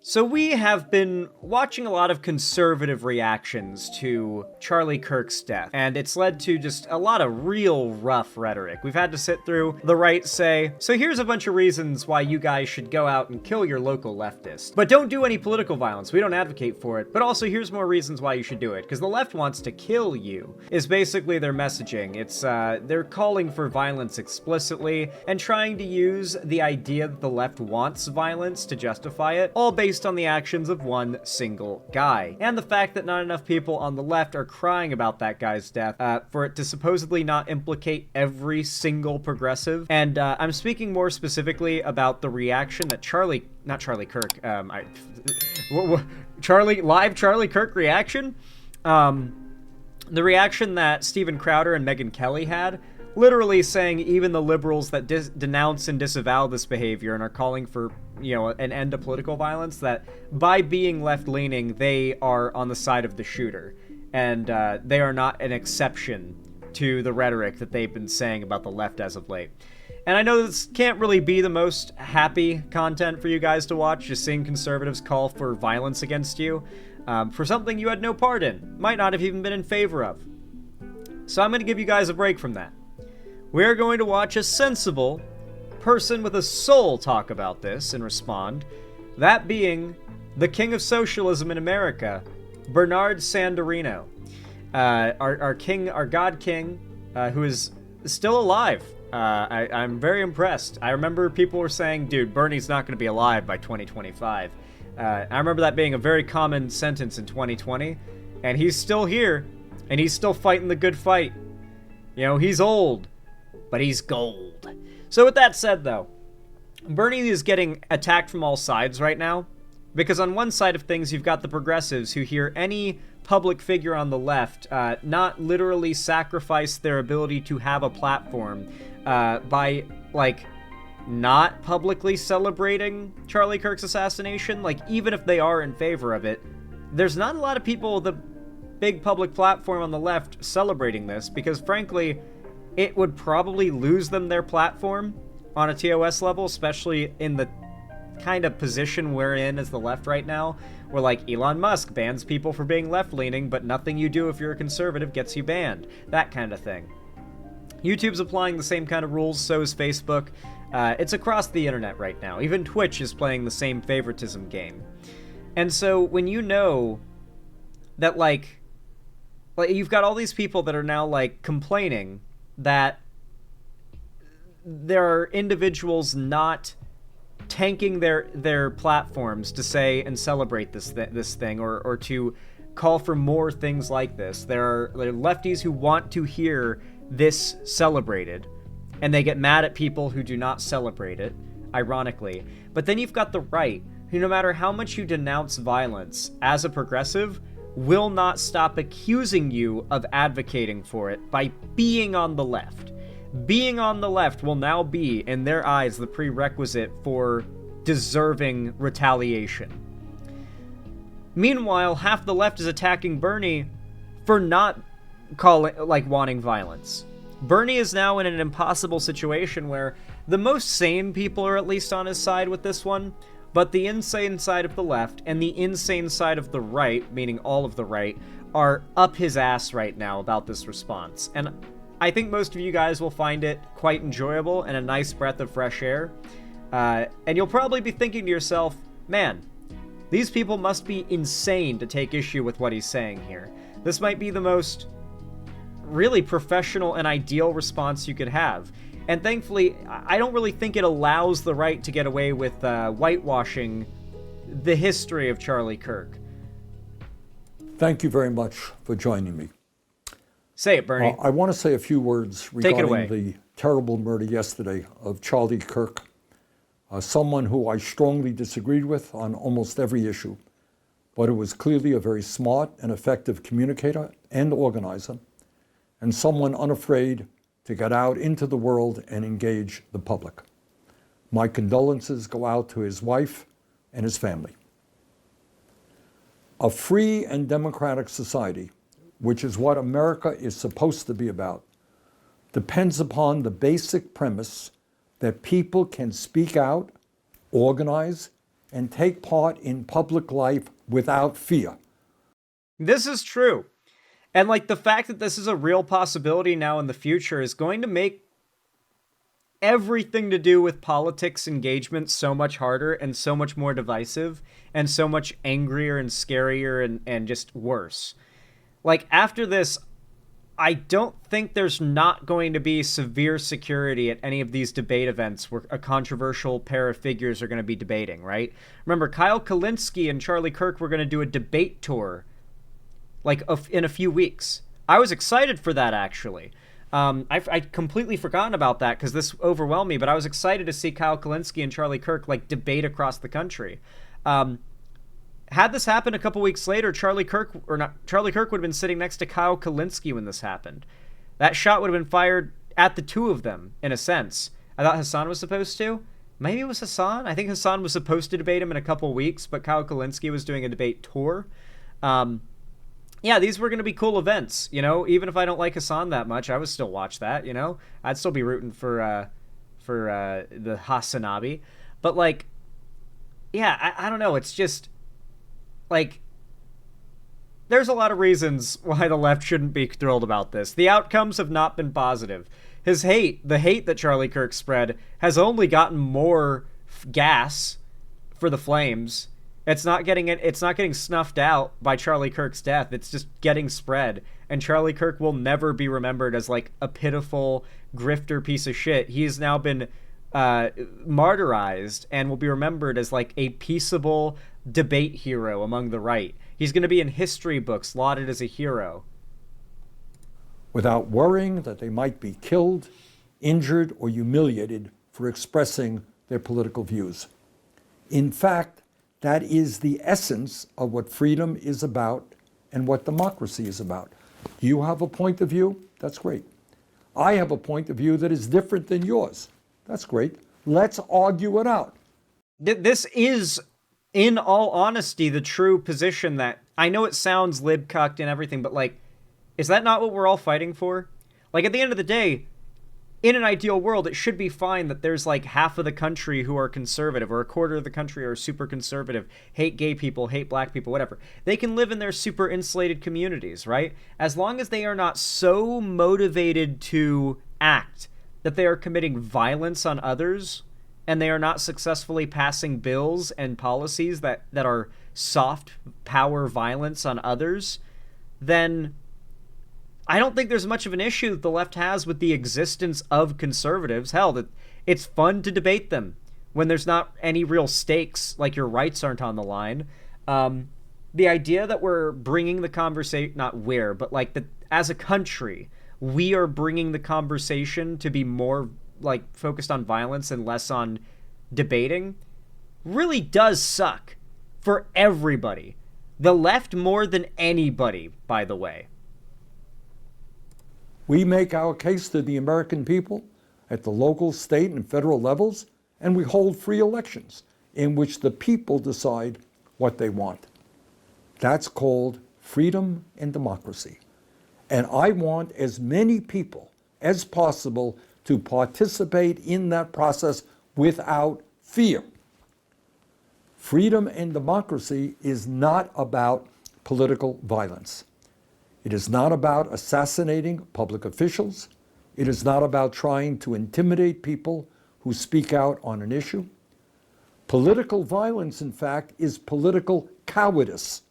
So we have been watching a lot of conservative reactions to Charlie Kirk's death, and it's led to just a lot of real rough rhetoric. We've had to sit through the right say, so here's a bunch of reasons why you guys should go out and kill your local leftist. But don't do any political violence, we don't advocate for it, but also here's more reasons why you should do it, because the left wants to kill you, is basically their messaging. It's, they're calling for violence explicitly, and trying to use the idea that the left wants violence to justify it, all based on the actions of one single guy. And the fact that not enough people on the left are crying about that guy's death for it to supposedly not implicate every single progressive. And I'm speaking more specifically about the reaction that Charlie Kirk reaction? The reaction that Steven Crowder and Megyn Kelly had, literally saying even the liberals that denounce and disavow this behavior and are calling for, you know, an end to political violence, that by being left-leaning, they are on the side of the shooter. And they are not an exception to the rhetoric that they've been saying about the left as of late. And I know this can't really be the most happy content for you guys to watch, just seeing conservatives call for violence against you for something you had no part in, might not have even been in favor of. So I'm going to give you guys a break from that. We're going to watch a sensible person with a soul talk about this and respond, that being the king of socialism in America, Bernard Sandorino, our king, our god king, who is still alive. I'm very impressed. I remember people were saying, dude, Bernie's not going to be alive by 2025. I remember that being a very common sentence in 2020, and he's still here, and he's still fighting the good fight. You know, he's old, but he's gold. So with that said, though, Bernie is getting attacked from all sides right now, because on one side of things, you've got the progressives who hear any public figure on the left not literally sacrifice their ability to have a platform by, like, not publicly celebrating Charlie Kirk's assassination. Like, even if they are in favor of it, there's not a lot of people with a big public platform on the left celebrating this, because frankly, it would probably lose them their platform on a TOS level, especially in the kind of position we're in as the left right now, where, like, Elon Musk bans people for being left-leaning, but nothing you do if you're a conservative gets you banned. That kind of thing. YouTube's applying the same kind of rules, so is Facebook. It's across the internet right now. Even Twitch is playing the same favoritism game. And so when you know that, like you've got all these people that are now, like, complaining that there are individuals not tanking their platforms to say and celebrate this thing, or to call for more things like this. There are lefties who want to hear this celebrated, and they get mad at people who do not celebrate it, ironically. But then you've got the right, who no matter how much you denounce violence as a progressive, will not stop accusing you of advocating for it by being on the left. Being on the left will now be, in their eyes, the prerequisite for deserving retaliation. Meanwhile, half the left is attacking Bernie for not wanting violence. Bernie is now in an impossible situation where the most sane people are at least on his side with this one, but the insane side of the left and the insane side of the right, meaning all of the right, are up his ass right now about this response. And I think most of you guys will find it quite enjoyable and a nice breath of fresh air. And you'll probably be thinking to yourself, man, these people must be insane to take issue with what he's saying here. This might be the most really professional and ideal response you could have. And thankfully, I don't really think it allows the right to get away with whitewashing the history of Charlie Kirk. Thank you very much for joining me. Say it, Bernie. I want to say a few words regarding the terrible murder yesterday of Charlie Kirk, someone who I strongly disagreed with on almost every issue, but who was clearly a very smart and effective communicator and organizer, and someone unafraid to get out into the world and engage the public. My condolences go out to his wife and his family. A free and democratic society, which is what America is supposed to be about, depends upon the basic premise that people can speak out, organize, and take part in public life without fear. This is true. And like the fact that this is a real possibility now in the future is going to make everything to do with politics engagement so much harder and so much more divisive and so much angrier and scarier and just worse. Like after this, I don't think there's not going to be severe security at any of these debate events where a controversial pair of figures are going to be debating, right? Remember, Kyle Kalinske and Charlie Kirk were going to do a debate tour like in a few weeks. I was excited for that, actually. I'd completely forgotten about that because this overwhelmed me, but I was excited to see Kyle Kalinske and Charlie Kirk like debate across the country. Had this happened a couple weeks later, Charlie Kirk would have been sitting next to Kyle Kalinske when this happened. That shot would have been fired at the two of them, in a sense. I thought Hassan was supposed to. Maybe it was Hassan. I think Hassan was supposed to debate him in a couple weeks, but Kyle Kalinske was doing a debate tour. Yeah, these were going to be cool events, you know. Even if I don't like Hassan that much, I would still watch that, you know. I'd still be rooting for the Hassanabi. But, like, yeah, I don't know. It's just, like, there's a lot of reasons why the left shouldn't be thrilled about this. The outcomes have not been positive. The hate that Charlie Kirk spread has only gotten more gas for the flames. It's not getting snuffed out by Charlie Kirk's death. It's just getting spread. And Charlie Kirk will never be remembered as like a pitiful grifter piece of shit. He's now been martyrized and will be remembered as like a peaceable debate hero among the right. He's going to be in history books lauded as a hero. Without worrying that they might be killed, injured, or humiliated for expressing their political views. In fact, that is the essence of what freedom is about and what democracy is about. You have a point of view, that's great. I have a point of view that is different than yours. That's great. Let's argue it out. This is, in all honesty, the true position that, I know it sounds lib-cucked and everything, but like, is that not what we're all fighting for? Like, at the end of the day, in an ideal world, it should be fine that there's like half of the country who are conservative, or a quarter of the country are super conservative, hate gay people, hate black people, whatever. They can live in their super insulated communities, right? As long as they are not so motivated to act that they are committing violence on others, and they are not successfully passing bills and policies that are soft power violence on others, then I don't think there's much of an issue that the left has with the existence of conservatives. Hell, that it's fun to debate them when there's not any real stakes, like your rights aren't on the line. The idea that we're bringing the conversation, not we're, but like that as a country, we are bringing the conversation to be more like focused on violence and less on debating, really does suck for everybody. The left more than anybody, by the way. We make our case to the American people at the local, state, and federal levels, and we hold free elections in which the people decide what they want. That's called freedom and democracy. And I want as many people as possible to participate in that process without fear. Freedom and democracy is not about political violence. It is not about assassinating public officials. It is not about trying to intimidate people who speak out on an issue. Political violence, in fact, is political cowardice.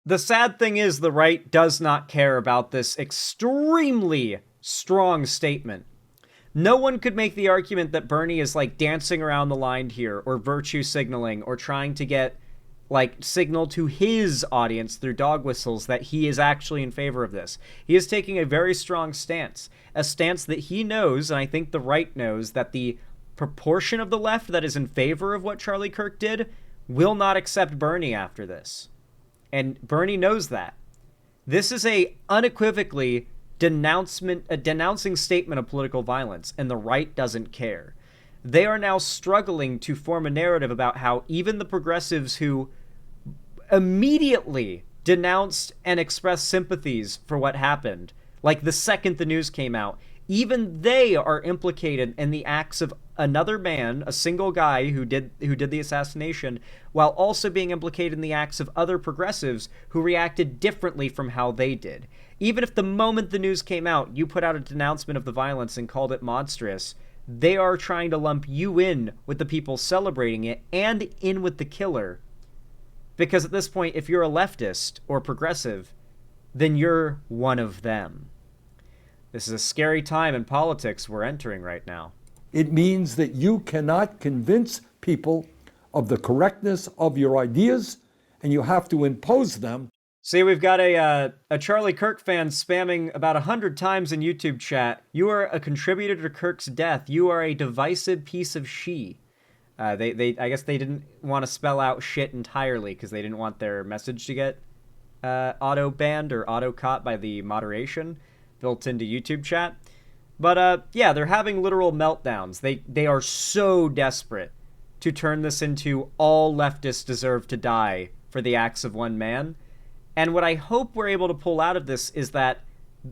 The sad thing is the right does not care about this extremely strong statement. No one could make the argument that Bernie is like dancing around the line here, or virtue signaling, or trying to get like signal to his audience through dog whistles that he is actually in favor of this. He is taking a very strong stance, a stance that he knows, and I think the right knows, that the proportion of the left that is in favor of what Charlie Kirk did will not accept Bernie after this. And Bernie knows that. This is a unequivocally denouncing statement of political violence, and the right doesn't care. They are now struggling to form a narrative about how even the progressives who immediately denounced and expressed sympathies for what happened, like the second the news came out, even they are implicated in the acts of another man, a single guy who did the assassination, while also being implicated in the acts of other progressives who reacted differently from how they did. Even if the moment the news came out, you put out a denouncement of the violence and called it monstrous, they are trying to lump you in with the people celebrating it and in with the killer. Because at this point, if you're a leftist or progressive, then you're one of them. This is a scary time in politics we're entering right now. It means that you cannot convince people of the correctness of your ideas, and you have to impose them. See, we've got a Charlie Kirk fan spamming about 100 times in YouTube chat. You are a contributor to Kirk's death. You are a divisive piece of she. I guess they didn't want to spell out shit entirely because they didn't want their message to get auto banned or auto caught by the moderation built into YouTube chat. But yeah, they're having literal meltdowns. They are so desperate to turn this into all leftists deserve to die for the acts of one man. And what I hope we're able to pull out of this is that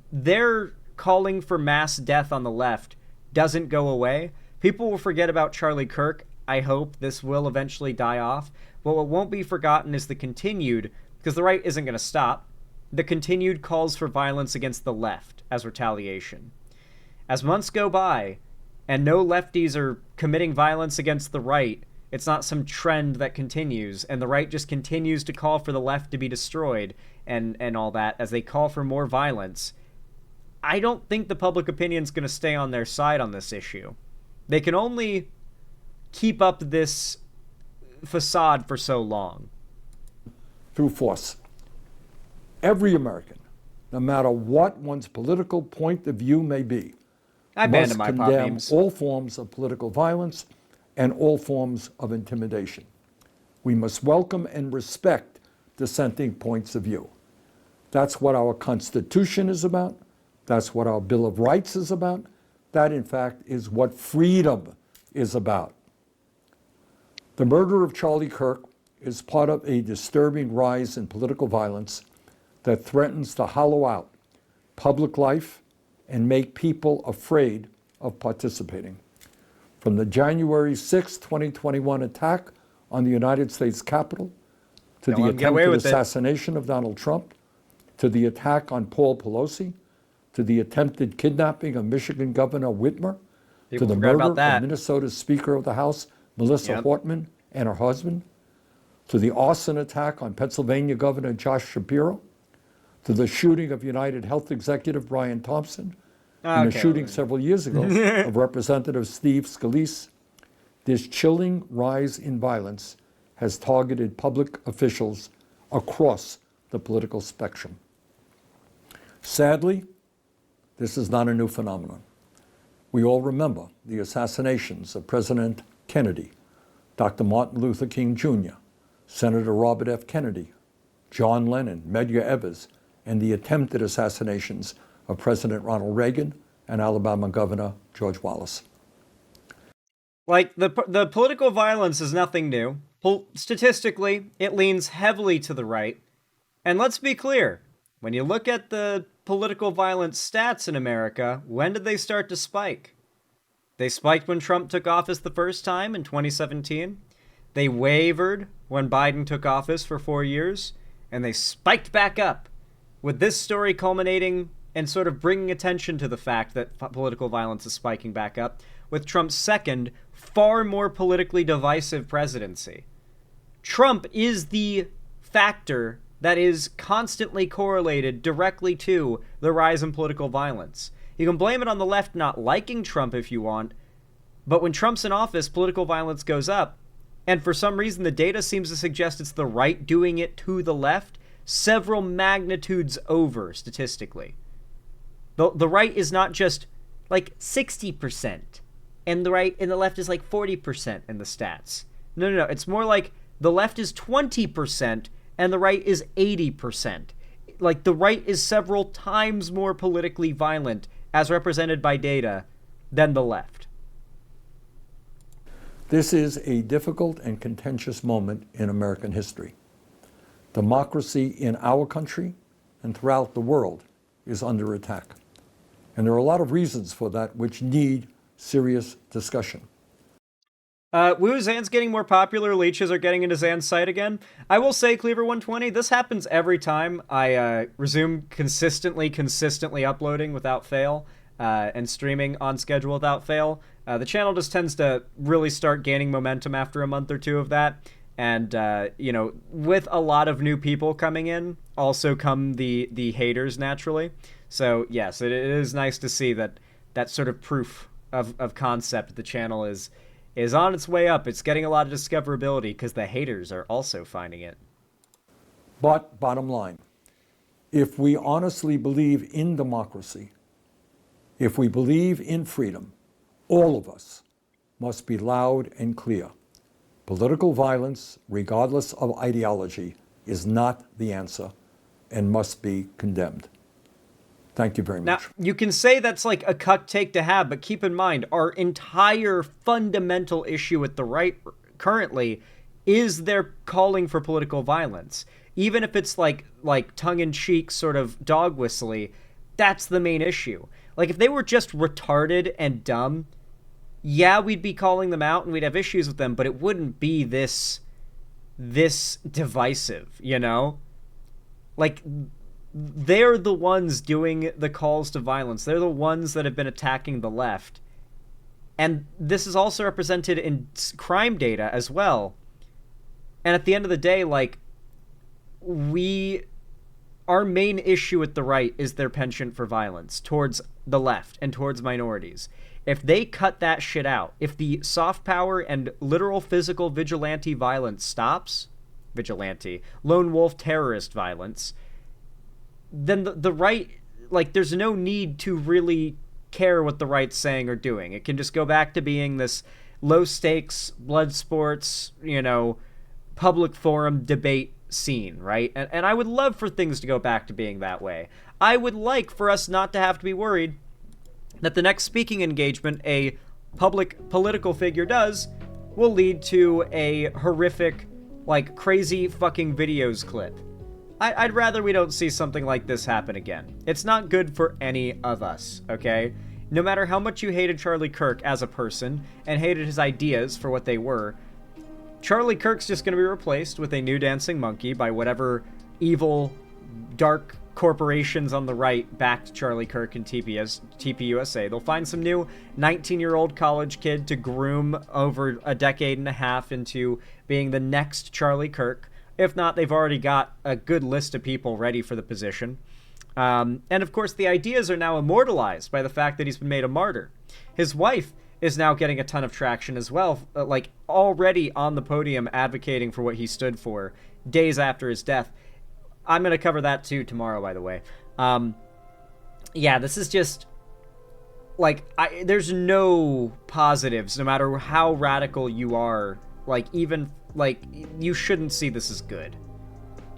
their calling for mass death on the left doesn't go away. People will forget about Charlie Kirk. I hope this will eventually die off. But what won't be forgotten is the continued, because the right isn't going to stop, the continued calls for violence against the left as retaliation. As months go by, and no lefties are committing violence against the right, it's not some trend that continues, and the right just continues to call for the left to be destroyed and all that as they call for more violence. I don't think the public opinion's going to stay on their side on this issue. They can only keep up this facade for so long. Through force. Every American, no matter what one's political point of view may be, must condemn all forms of political violence and all forms of intimidation. We must welcome and respect dissenting points of view. That's what our Constitution is about. That's what our Bill of Rights is about. That, in fact, is what freedom is about. The murder of Charlie Kirk is part of a disturbing rise in political violence that threatens to hollow out public life and make people afraid of participating. From the January 6, 2021 attack on the United States Capitol, to the attempted assassination of Donald Trump, to the attack on Paul Pelosi, to the attempted kidnapping of Michigan Governor Whitmer, to the murder of Minnesota's Speaker of the House, Melissa Hortman, and her husband, to the arson attack on Pennsylvania Governor Josh Shapiro, to the shooting of United Health Executive Brian Thompson, and the shooting several years ago of Representative Steve Scalise. This chilling rise in violence has targeted public officials across the political spectrum. Sadly, this is not a new phenomenon. We all remember the assassinations of President Kennedy, Dr. Martin Luther King Jr., Senator Robert F. Kennedy, John Lennon, Medgar Evers, and the attempted assassinations of President Ronald Reagan and Alabama Governor George Wallace. Like, the political violence is nothing new. Statistically, it leans heavily to the right. And let's be clear, when you look at the political violence stats in America, when did they start to spike? They spiked when Trump took office the first time in 2017. They wavered when Biden took office for 4 years. And they spiked back up, with this story culminating and sort of bringing attention to the fact that political violence is spiking back up with Trump's second, far more politically divisive presidency. Trump is the factor that is constantly correlated directly to the rise in political violence. You can blame it on the left not liking Trump if you want, but when Trump's in office, political violence goes up, and for some reason the data seems to suggest it's the right doing it to the left, several magnitudes over statistically. The right is not just like 60%, and the left is like 40% in the stats. No. It's more like the left is 20% and the right is 80%. Like, the right is several times more politically violent, as represented by data, than the left. This is a difficult and contentious moment in American history. Democracy in our country and throughout the world is under attack. And there are a lot of reasons for that which need serious discussion. Woo, Zan's getting more popular. Leeches are getting into Zan's site again. I will say, Cleaver120, this happens every time I resume consistently uploading without fail and streaming on schedule without fail. The channel just tends to really start gaining momentum after a month or two of that. And, with a lot of new people coming in, also come the haters naturally. So, yes, it is nice to see that sort of proof of concept the channel is on its way up. It's getting a lot of discoverability because the haters are also finding it. But bottom line, if we honestly believe in democracy, if we believe in freedom, all of us must be loud and clear. Political violence, regardless of ideology, is not the answer and must be condemned. Thank you very much. Now, you can say that's like a cuck take to have, but keep in mind, our entire fundamental issue with the right currently is their calling for political violence. Even if it's like tongue-in-cheek sort of dog whistly, that's the main issue. Like, if they were just retarded and dumb, yeah, we'd be calling them out and we'd have issues with them, but it wouldn't be this divisive, you know? Like, they're the ones doing the calls to violence. They're the ones that have been attacking the left. And this is also represented in crime data as well. And at the end of the day, like, our main issue with the right is their penchant for violence towards the left and towards minorities. If they cut that shit out, if the soft power and literal physical vigilante violence stops, lone wolf terrorist violence, then the right, like, there's no need to really care what the right's saying or doing. It can just go back to being this low stakes, blood sports, public forum debate scene, right? And I would love for things to go back to being that way. I would like for us not to have to be worried that the next speaking engagement a public political figure does will lead to a horrific, like, crazy fucking videos clip. I'd rather we don't see something like this happen again. It's not good for any of us, okay? No matter how much you hated Charlie Kirk as a person and hated his ideas for what they were, Charlie Kirk's just going to be replaced with a new dancing monkey by whatever evil, dark corporations on the right backed Charlie Kirk and TPUSA. They'll find some new 19-year-old college kid to groom over a decade and a half into being the next Charlie Kirk. If not, they've already got a good list of people ready for the position. And of course, the ideas are now immortalized by the fact that he's been made a martyr. His wife is now getting a ton of traction as well, like already on the podium advocating for what he stood for days after his death. I'm going to cover that too tomorrow, by the way. Yeah, this is just, like, there's no positives, no matter how radical you are. Like, even, like, you shouldn't see this as good.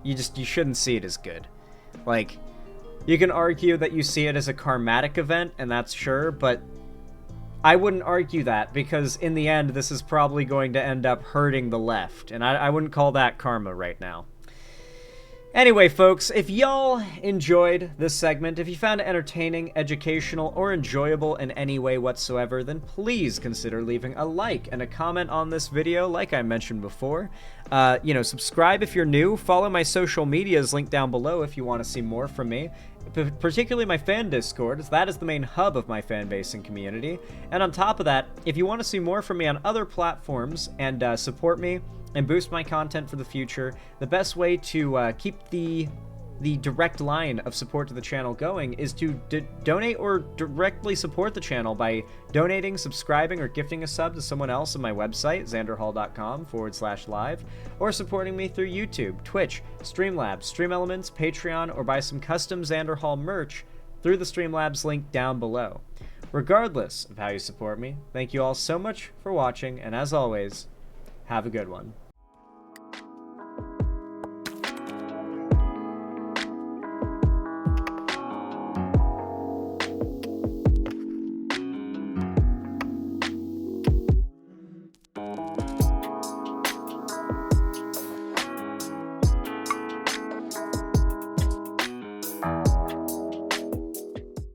You shouldn't see it as good. Like, you can argue that you see it as a karmatic event, and that's sure, but I wouldn't argue that, because in the end, this is probably going to end up hurting the left, and I wouldn't call that karma right now. Anyway, folks, if y'all enjoyed this segment, if you found it entertaining, educational, or enjoyable in any way whatsoever, then please consider leaving a like and a comment on this video, like I mentioned before. Subscribe if you're new. Follow my social medias linked down below if you want to see more from me, particularly my fan Discord, as that is the main hub of my fan base and community. And on top of that, if you want to see more from me on other platforms and support me and boost my content for the future, the best way to keep the direct line of support to the channel going is to donate or directly support the channel by donating, subscribing, or gifting a sub to someone else on my website, xanderhall.com/live, or supporting me through YouTube, Twitch, Streamlabs, Stream Elements, Patreon, or buy some custom Xander Hall merch through the Streamlabs link down below. Regardless of how you support me, thank you all so much for watching, and as always, have a good one.